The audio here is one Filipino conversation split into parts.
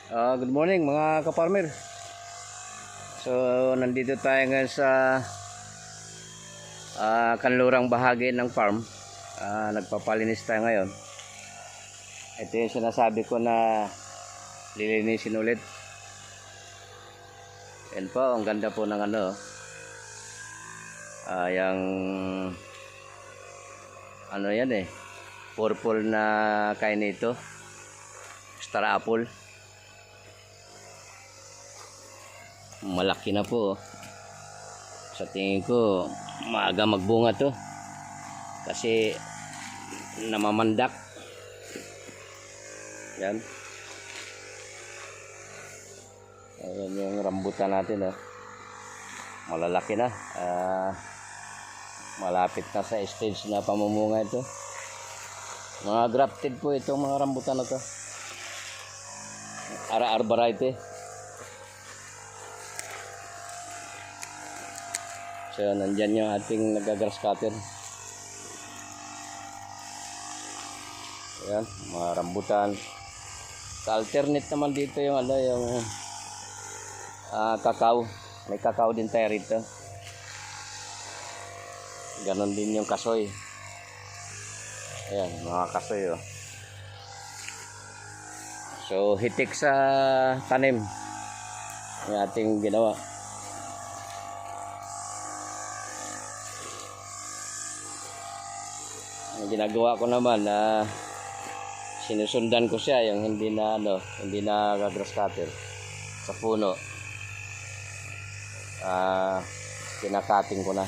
Good morning mga kaparmer. So nandito tayo ngayon sa kanlurang bahagi ng farm. Nagpapalinis tayo ngayon. Ito yung sinasabi ko na lilinisin ulit. Yan po, ang ganda po ng yung yan purple na kain nito, star apple. Malaki na po. Sa tingin ko maaga magbunga to kasi namamandak. Yan. Ayan yung rambutan natin. Malalaki na. Malapit na sa stage na pamumunga ito. Mga grafted po itong mga rambutan na to. RR variety. So nandyan yung ating nagagrass cutter. Ayan, mga rambutan. Sa alternate naman dito yung kakao. May kakao din tayo rito. Ganon din yung kasoy. Ayan, mga kasoy. So hitik sa tanim yung ating ginawa. Ang ginagawa ko naman sinusundan ko siya yung hindi na grass cutter sa puno. Kinakating ko na.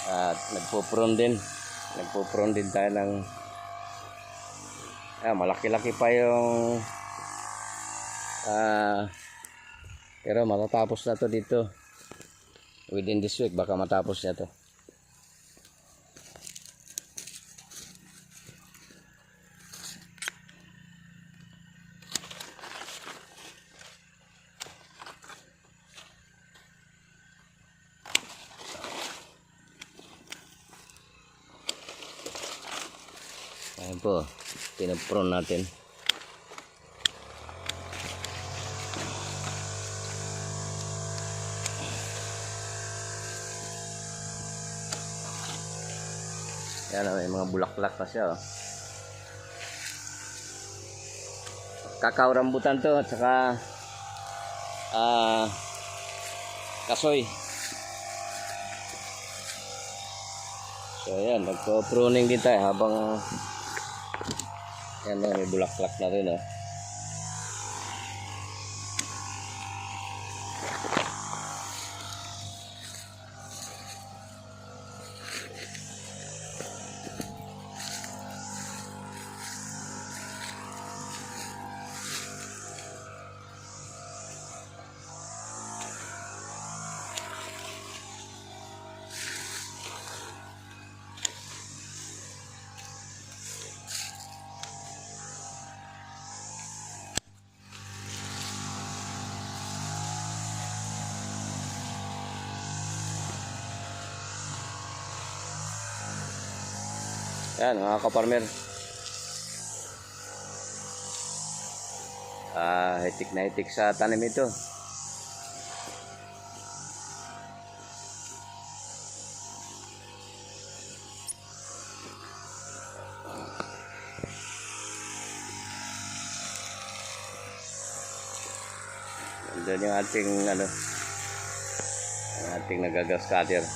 At nagpo-prune din tayo ng malaki-laki pa yung pero matatapos na to dito within this week. Baka matapos na to. Ayan po, pinag-prune natin. Ayan, may mga bulaklak na siya. Kakao rambutan to at saka kasoy. So ayan, nagpo-pruning din tayo habang yan may bulaklak na rin. Yan mga kaparmer, hitik na hitik sa tanim ito. Doon yung ating nagagrass cutter.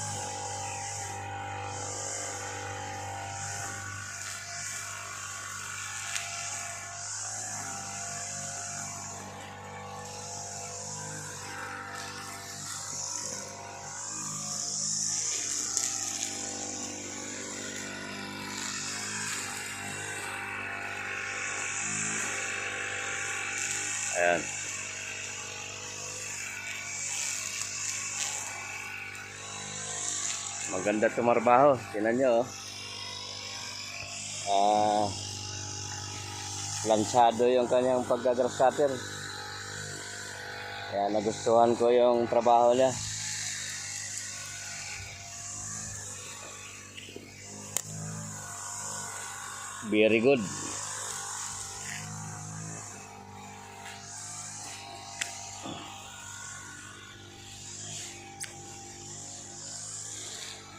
Ayan. Maganda tumarbaho. Tingnan nyo. Lansado yung kanyang paggagrass cutter. Kaya nagustuhan ko yung trabaho niya. Very good.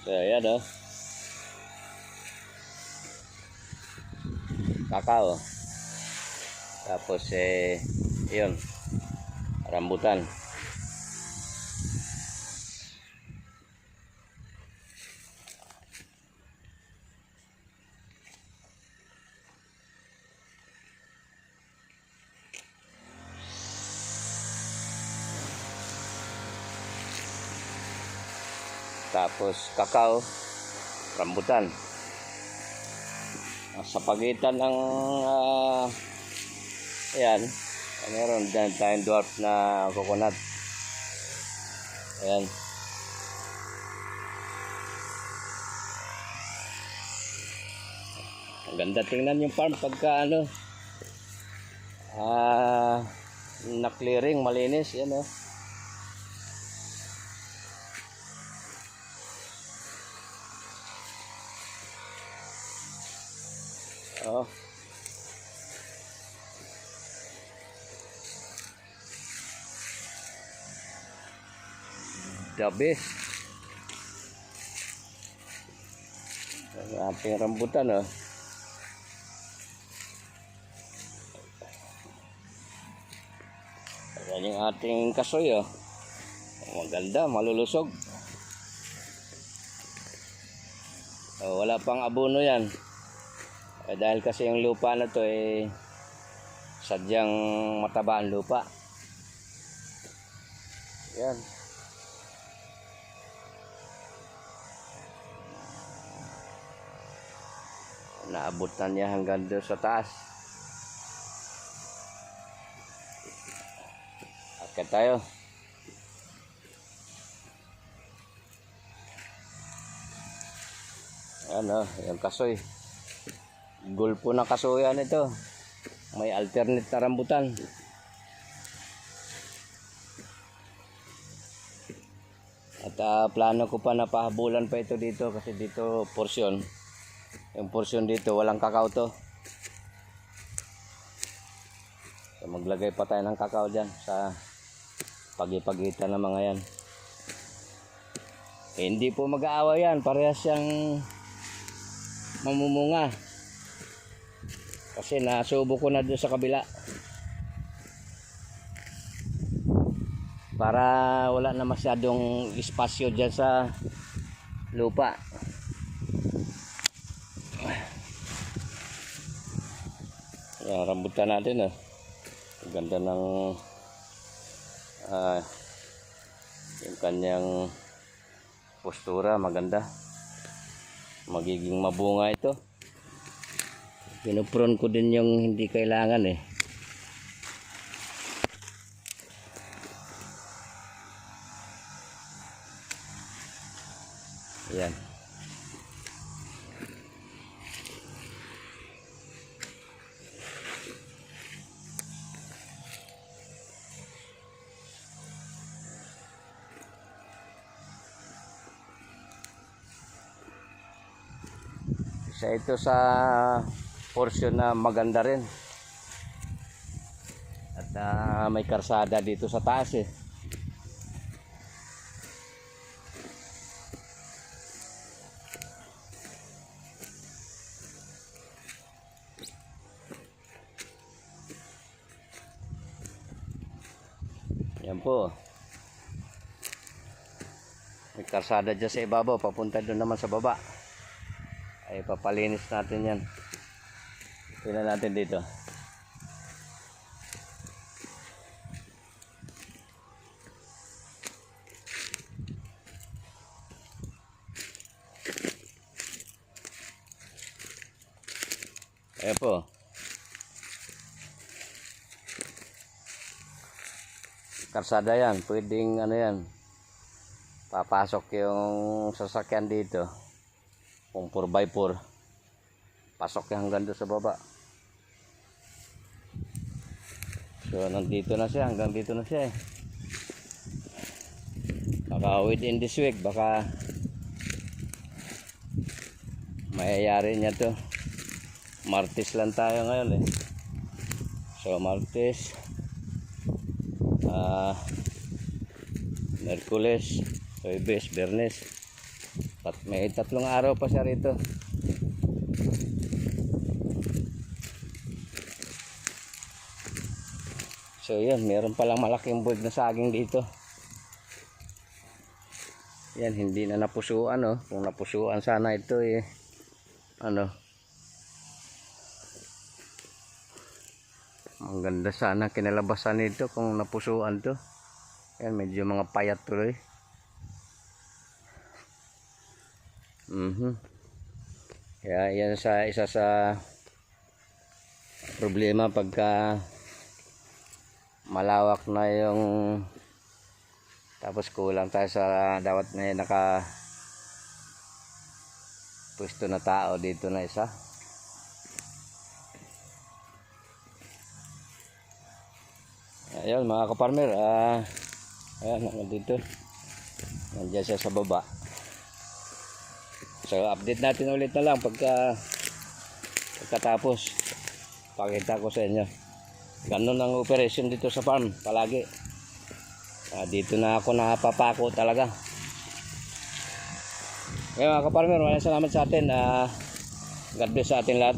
So, ayan o. Kakao. Tapos yun. Rambutan. Tapos kakao, rambutan. Sa pagitan ng ayan, meron dyan tayong dwarf na coconut. Ayan. Ang ganda tingnan yung farm pagka na-clearing, malinis. Yan o. Oh. The best. Ang ating rambutan oh. Ayan yung ating kasoy oh. Maganda, malulusog. Oh, wala pang abono yan. Dahil kasi yung lupa na to sadyang mataba ang lupa. Yan. Naabot na niya hanggang doon sa taas. Akit tayo. Ano, yung kasoy. Gulpo na kasoyan ito. May alternate na rambutan. At plano ko pa na pahabulan pa ito dito kasi dito porsyon. Yung porsyon dito walang kakao to. So, maglagay pa tayo ng kakao dyan sa pagipagitan ng mga yan. Hindi po mag-aawa yan. Parehas siyang mamumunga. Kasi nasubo ko na doon sa kabila. Para wala na masyadong espasyo dyan sa lupa. Yan, rambutan natin oh. Ganda ng yung kanyang postura, maganda. Magiging mabunga ito. Pinupron ko din yung hindi kailangan eh. Yan. Isa ito sa portion na maganda rin. At may karsada dito sa taas eh. Yan po. May karsada dyan sa ibabaw. Papunta doon naman sa baba. Ay papalinis natin yan. Tingnan natin dito. Ayan po. Karsada yan. Pwedeng yan. Papasok yung sasakyan dito. Kung 4x4. Pasok yan hanggang doon sa baba. So nandito na siya. Hanggang dito na siya eh. Baka within this week. Baka mayayari niya to. Martes lang tayo ngayon eh. So Martes, Merkules, Huwebes, Biyernes. May 3 araw pa siya rito. So yun, meron palang malaking bulb na saging dito. Yan, hindi na napusuan, oh. Kung napusuan sana ito eh, ano, ang ganda sana kinalabasan nito kung napusuan to. Yan, medyo mga payat tuloy. Kaya yan isa sa problema pagka malawak na yung, tapos kulang tayo sa dapat may naka pwesto na tao dito na isa. Ayun mga kaparmer, ayan, nandito, nandiyan siya sa baba. So update natin ulit na lang pagkatapos, pakita ko sa inyo. Ganun ang operation dito sa farm palagi. Dito na ako napapako talaga. Ngayon mga kaparmer, maraming salamat sa atin. God bless sa ating lahat.